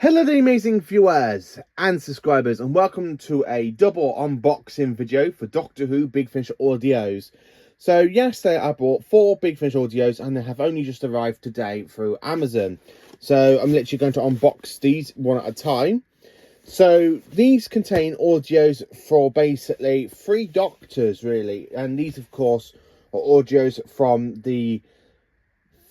Hello the amazing viewers and subscribers, and welcome to a double unboxing video for Doctor Who Big Finish audios. So yesterday I bought 4 Big Finish audios and they have only just arrived today through Amazon. So I'm literally going to unbox these one at a time. So these contain audios for basically 3 Doctors really, and these of course are audios from the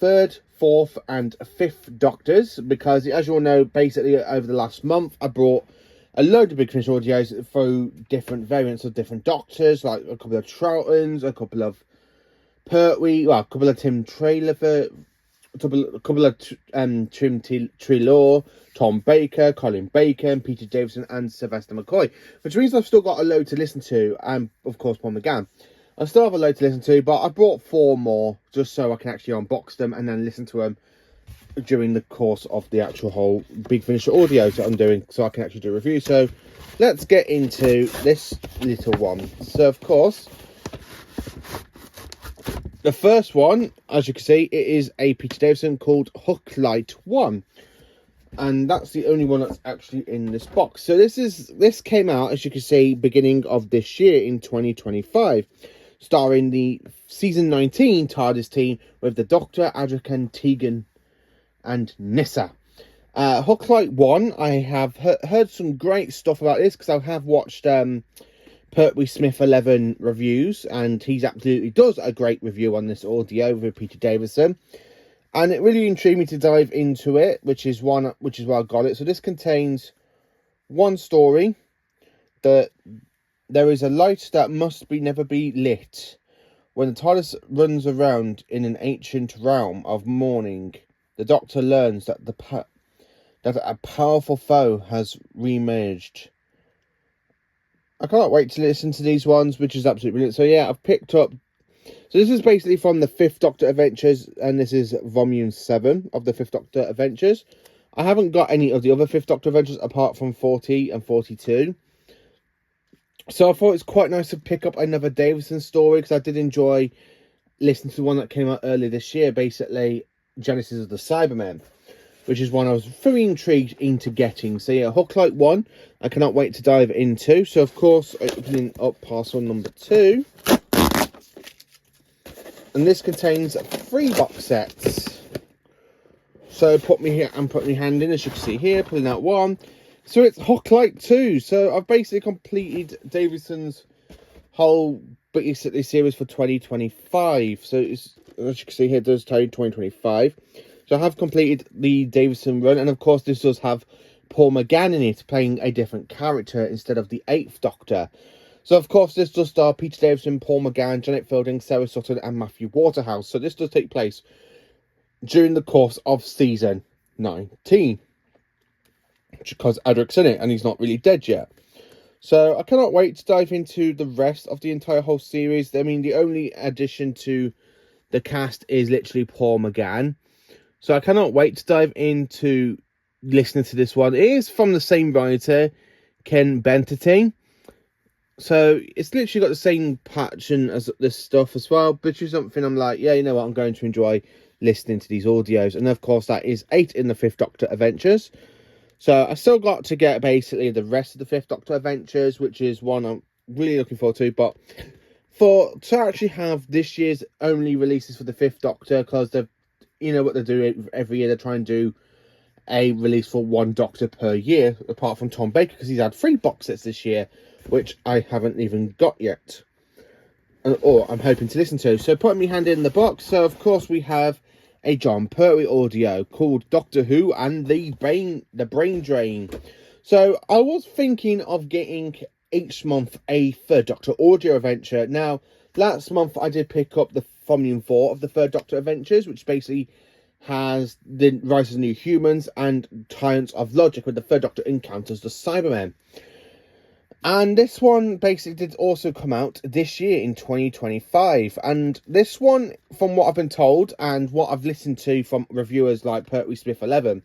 3rd, 4th and 5th Doctors, because as you all know, basically over the last month I brought a load of Big Finish audios through different variants of different Doctors, like a couple of Troughtons, a couple of Pertwee, well, a couple of Tim Trailer, a couple of Tim Treloar, Tom Baker, Colin Bacon, Peter Davison and Sylvester McCoy, which means I've still got a load to listen to, and of course Paul McGann. I still have a load to listen to, but I brought 4 more just so I can actually unbox them and then listen to them during the course of the actual whole Big Finish audio that I'm doing, so I can actually do a review. So let's get into this little one. So of course, the first one, as you can see, it is a Peter Davison called Hooklight 1. And that's the only one that's actually in this box. So this came out, as you can see, beginning of this year in 2025. Starring the season 19 TARDIS team with the Doctor, Adric, Tegan and Nyssa. Hooklight 1, I have heard some great stuff about this because I have watched Pertwee Smith 11 reviews, and he's absolutely does a great review on this audio with Peter Davison. And it really intrigued me to dive into it, which is why I got it. So this contains one story that there is a light that must never be lit. When the TARDIS runs around in an ancient realm of mourning, the Doctor learns that that a powerful foe has re-emerged. I can't wait to listen to these ones, which is absolutely brilliant. So yeah, I've picked up. So this is basically from the 5th Doctor Adventures, and this is volume 7 of the 5th Doctor Adventures. I haven't got any of the other 5th Doctor Adventures apart from 40 and 42. So I thought it's quite nice to pick up another Davison story, because I did enjoy listening to the one that came out earlier this year, basically Genesis of the Cybermen, which is one I was very intrigued into getting. So yeah, Hooklight 1, I cannot wait to dive into. So of course, opening up parcel number 2. And this contains 3 box sets. So put my hand in, as you can see here, pulling out one. So it's Hooklight 2. So I've basically completed Davison's whole basically series for 2025. So it's, as you can see here, it does tell you 2025. So I have completed the Davison run, and of course this does have Paul McGann in it, playing a different character instead of the 8th Doctor. So of course this does star Peter Davison, Paul McGann, Janet Fielding, Sarah Sutton and Matthew Waterhouse. So this does take place during the course of season 19. Because Adric's in it and he's not really dead yet. So I cannot wait to dive into the rest of the entire whole series. I mean, the only addition to the cast is literally Paul McGann. So I cannot wait to dive into listening to this one. It is from the same writer, Ken Benterting. So it's literally got the same pattern as this stuff as well, which is something I'm like, yeah, you know what, I'm going to enjoy listening to these audios. And of course that is 8 in the 5th Doctor Adventures. So I still got to get basically the rest of the 5th Doctor Adventures, which is one I'm really looking forward to. But to actually have this year's only releases for the 5th Doctor, because they've, you know what they do every year, they try and do a release for one Doctor per year, apart from Tom Baker, because he's had 3 box sets this year, which I haven't even got yet, or I'm hoping to listen to. So putting my hand in the box, so of course we have a Jon Pertwee audio called Doctor Who and the Brain Drain. So I was thinking of getting each month a 3rd Doctor audio adventure. Now, last month I did pick up the volume 4 of the 3rd Doctor Adventures, which basically has the Rise of the New Humans and Tyrants of Logic, where the 3rd Doctor encounters the Cybermen. And this one basically did also come out this year in 2025. And this one, from what I've been told and what I've listened to from reviewers like Pertwee Smith 11,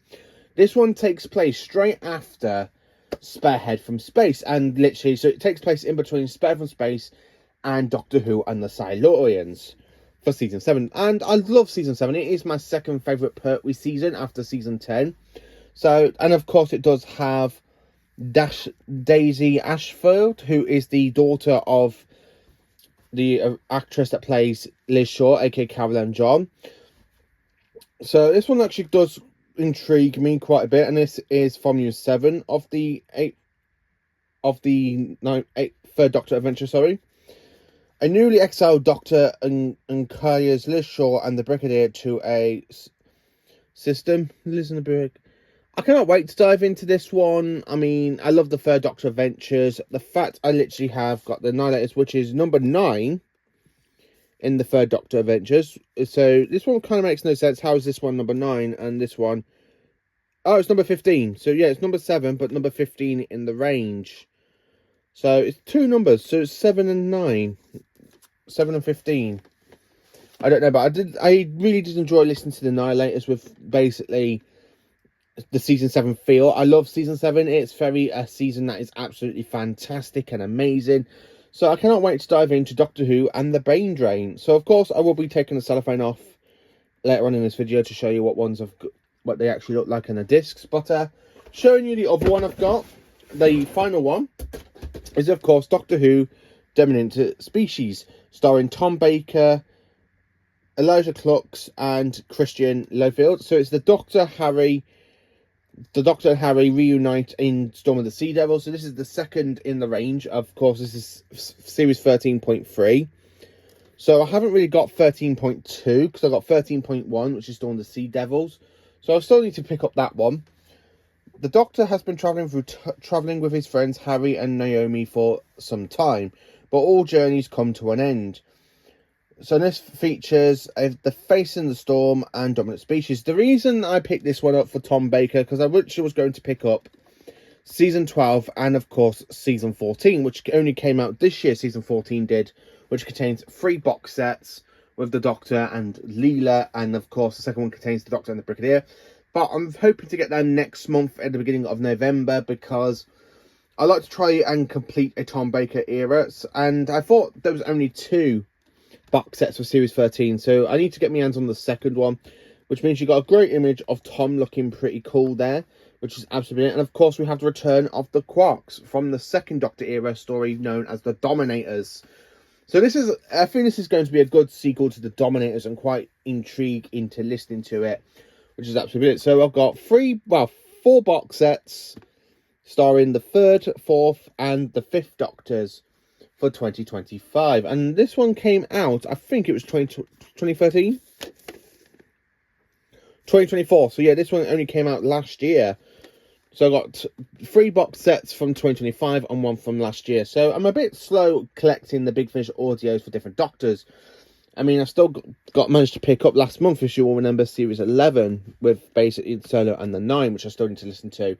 this one takes place straight after Spearhead from Space. And literally, so it takes place in between Spearhead from Space and Doctor Who and the Silurians for season 7. And I love season 7. It is my second favourite Pertwee season after season 10. So, and of course it does have Daisy Ashfield, who is the daughter of the actress that plays Liz Shaw, aka Caroline John. So this one actually does intrigue me quite a bit, and this is from year 7 of the third Doctor adventure. Sorry, a newly exiled Doctor enquires Liz Shaw and the Brigadier to a system. Listen to Brig. I cannot wait to dive into this one. I mean, I love the third Doctor Adventures. The fact I literally have got the Annihilators, which is number 9 in the third Doctor Adventures. So this one kind of makes no sense. How is this one number 9 and this one... Oh, it's number 15. So yeah, it's number 7, but number 15 in the range. So it's 2 numbers. So it's 7 and 9. 7 and 15. I don't know, but I really did enjoy listening to the Annihilators with basically the season 7 feel. I love season 7. It's very a season that is absolutely fantastic and amazing. So I cannot wait to dive into Doctor Who and the Brain Drain. So of course I will be taking the cellophane off later on in this video to show you what they actually look like on the discs. But showing you the other one I've got, the final one, is of course Doctor Who Dominant Species, starring Tom Baker, Elijah Klux and Christian Lofield. So it's the Doctor and Harry reunite in Storm of the Sea Devil. So this is the second in the range. Of course, this is series 13.3. So I haven't really got 13.2 because I got 13.1, which is Storm of the Sea Devils. So I still need to pick up that one. The Doctor has been traveling with his friends Harry and Naomi for some time, but all journeys come to an end. So this features The Face in the Storm and Dominant Species. The reason I picked this one up for Tom Baker, because I originally was going to pick up Season 12 and, of course, Season 14, which only came out this year, Season 14 did, which contains 3 box sets with the Doctor and Leela, and, of course, the second one contains the Doctor and the Brigadier. But I'm hoping to get that next month at the beginning of November, because I like to try and complete a Tom Baker era, and I thought there was only 2 box sets for series 13, so I need to get my hands on the second one, which means you got a great image of Tom looking pretty cool there, which is absolutely brilliant. And of course we have the return of the Quarks from the second Doctor era story known as the Dominators. So I think this is going to be a good sequel to the Dominators. I'm quite intrigued into listening to it, which is absolutely brilliant. So I've got 4 box sets starring the 3rd, 4th and the 5th Doctors for 2025, and this one came out, I think it was 2013, 2024. So yeah, this one only came out last year. So I got 3 box sets from 2025 and 1 from last year. So I'm a bit slow collecting the Big Finish audios for different Doctors. I mean, I've still managed to pick up last month, if you all remember, series 11 with basically the Solo and the 9, which I still need to listen to.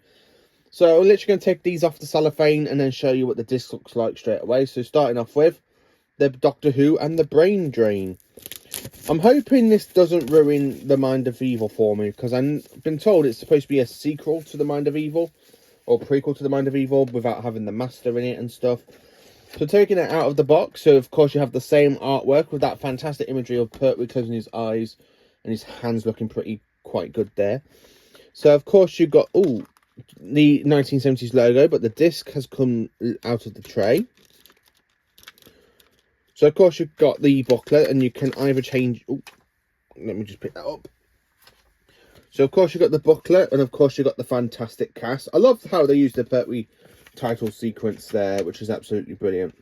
So I'm literally going to take these off the cellophane and then show you what the disc looks like straight away. So starting off with the Doctor Who and the Brain Drain. I'm hoping this doesn't ruin the Mind of Evil for me, because I've been told it's supposed to be a sequel to the Mind of Evil, or prequel to the Mind of Evil, without having the Master in it and stuff. So taking it out of the box, so of course you have the same artwork with that fantastic imagery of Pertwee closing his eyes and his hands looking quite good there. So of course you've got the 1970s logo, but the disc has come out of the tray. So of course you've got the booklet, and you can either change... let me just pick that up. So of course you've got the booklet, and of course you've got the fantastic cast. I love how they used the Pertwee title sequence there, which is absolutely brilliant.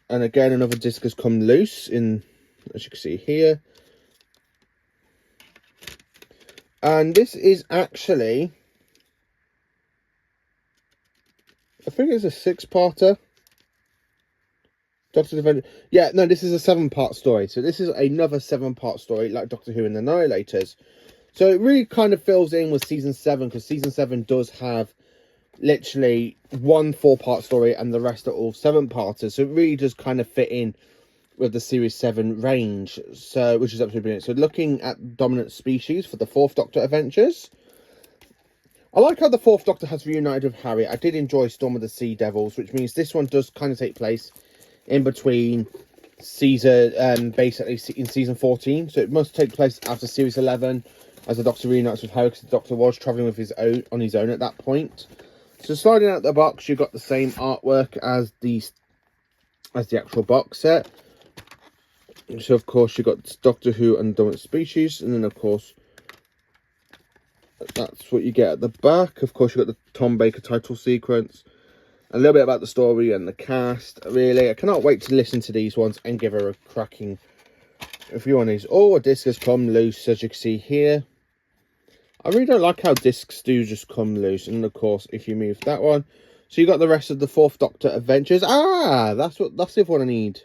And again, another disc has come loose, as you can see here. And this is actually... I think it's a 6-parter. Doctor Defender. Yeah, no, this is a 7-part story. So this is another 7-part story, like Doctor Who and the Annihilators. So it really kind of fills in with Season 7, because Season 7 does have literally 1 4-part story, and the rest are all 7-parters. So it really does kind of fit in with the Series 7 range, so which is absolutely brilliant. So looking at Dominant Species for the 4th Doctor Adventures. I like how the 4th Doctor has reunited with Harry. I did enjoy Storm of the Sea Devils, which means this one does kind of take place in between basically in season 14. So it must take place after series 11, as the Doctor reunites with Harry, because the Doctor was travelling with his own on his own at that point. So sliding out the box, you've got the same artwork as the actual box set. So of course you've got Doctor Who and Dominant Species, and then of course that's what you get at the back. Of course you've got the Tom Baker title sequence, a little bit about the story and the cast. Really, I cannot wait to listen to these ones and give her a cracking review on these. Oh, a disc has come loose, as you can see here. I really don't like how discs do just come loose. And of course, if you move that one, so you got the rest of the Fourth Doctor Adventures. Ah, that's the other one I need.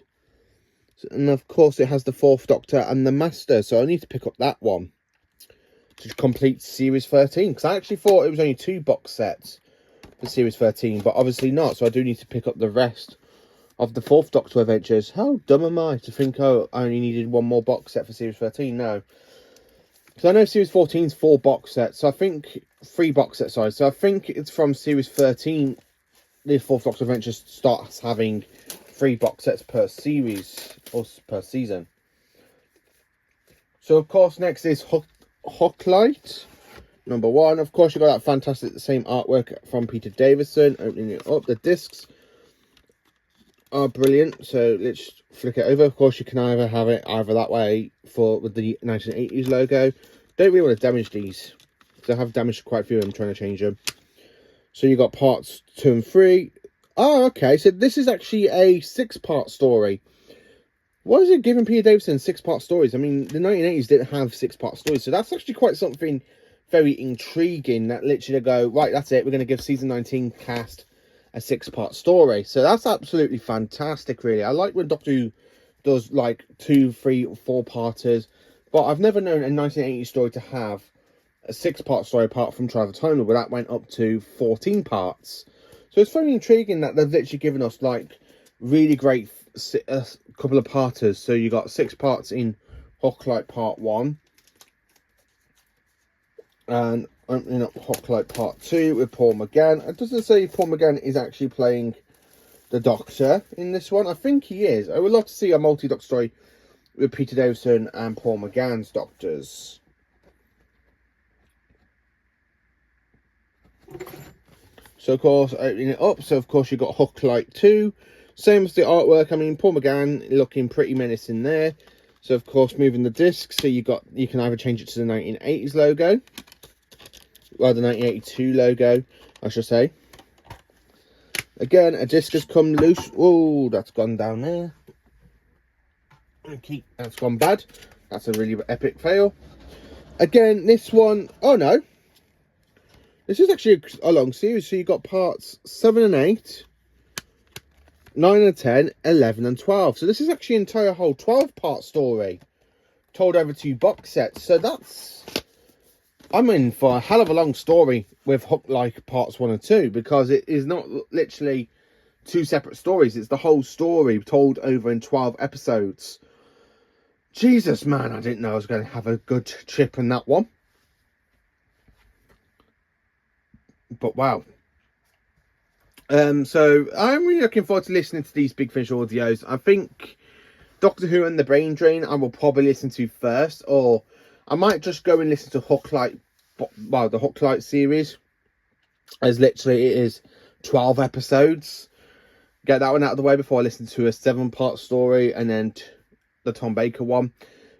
And of course, it has the Fourth Doctor and the Master, so I need to pick up that one to complete Series 13. Because I actually thought it was only 2 box sets for Series 13, but obviously not. So I do need to pick up the rest of the Fourth Doctor Adventures. How dumb am I to think, oh, I only needed 1 more box set for Series 13? No. Because I know Series 14 is 4 box sets, so I think 3 box set size. So I think it's from Series 13 the Fourth Doctor Adventures starts having 3 box sets per series or per season. So of course, next is Hooklight number 1. Of course, you got that fantastic same artwork from Peter Davison. Opening it up, the discs are brilliant. So let's flick it over. Of course, you can either have it either that way with the 1980s logo. Don't really want to damage these because I have damaged quite a few. I'm trying to change them. So you got parts 2 and 3. Oh, okay. So this is actually a 6-part story. Why is it giving Peter Davison 6-part stories? I mean, the 1980s didn't have 6-part stories, so that's actually quite something very intriguing. That literally go, right, that's it. We're going to give season 19 cast a 6-part story. So that's absolutely fantastic, really. I like when Doctor Who does like 2, 3, or 4-parters, but I've never known a 1980s story to have a 6-part story apart from Trial of Time, where that went up to 14 parts. So it's very intriguing that they've literally given us like really great couple of parters. So you got 6 parts in Hooklight Part 1, and opening up Hooklight Part 2 with Paul McGann. It doesn't say Paul McGann is actually playing the Doctor in this one. I think he is. I would love to see a multi-Doctor story with Peter Davison and Paul McGann's Doctors. So of course, opening it up, so of course you've got Hooklight 2. Same as the artwork. I mean, Paul McGann looking pretty menacing there. So of course, moving the disc, so you can either change it to the 1980s logo, well, the 1982 logo, I should say. Again, a disc has come loose. Oh, that's gone down there. Okay, that's gone bad. That's a really epic fail. Again, this one, oh no. This is actually a long series, so you've got parts 7 and 8, 9 and 10, 11 and 12. So this is actually an entire whole 12-part story told over 2 box sets. So I'm in for a hell of a long story with Hook-like parts 1 and 2, because it is not literally 2 separate stories. It's the whole story told over in 12 episodes. Jesus, man, I didn't know I was going to have a good chip in that one. But wow. So I'm really looking forward to listening to these Big Finish audios. I think Doctor Who and the Brain Drain I will probably listen to first, or I might just go and listen to Hooklight, well, the Hooklight series, as literally it is 12 episodes. Get that one out of the way before I listen to a 7-part story and then the Tom Baker one.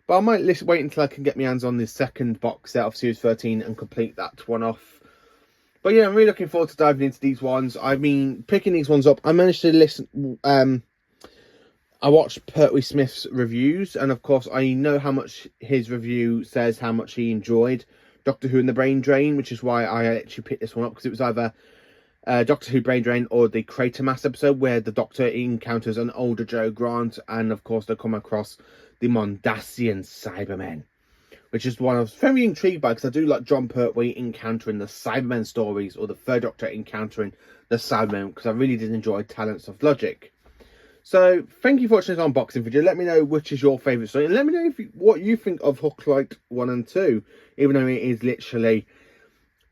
But I might wait until I can get my hands on the second box set of Series 13 and complete that one off. But yeah, I'm really looking forward to diving into these ones. I mean, picking these ones up, I managed to listen. I watched Pertwee Smith's reviews, and of course, I know how much his review says how much he enjoyed Doctor Who and the Brain Drain, which is why I actually picked this one up, because it was either Doctor Who Brain Drain or the Cratermass episode, where the Doctor encounters an older Jo Grant, and of course, they come across the Mondasian Cybermen, which is one I was very intrigued by, because I do like John Pertwee encountering the Cybermen stories, or the Third Doctor encountering the Cybermen, because I really did enjoy Talents of Logic. So, thank you for watching this unboxing video. Let me know which is your favourite story, and let me know what you think of Hooklight 1 and 2, even though it is literally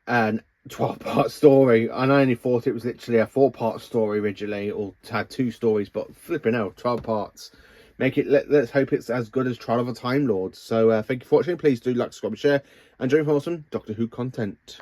an 12-part story, and I only thought it was literally a 4-part story originally, or had 2 stories, but flipping out, 12 parts. let's hope it's as good as Trial of a Time Lord. So thank you for watching. Please do like, subscribe, and share, and join for awesome Doctor Who content.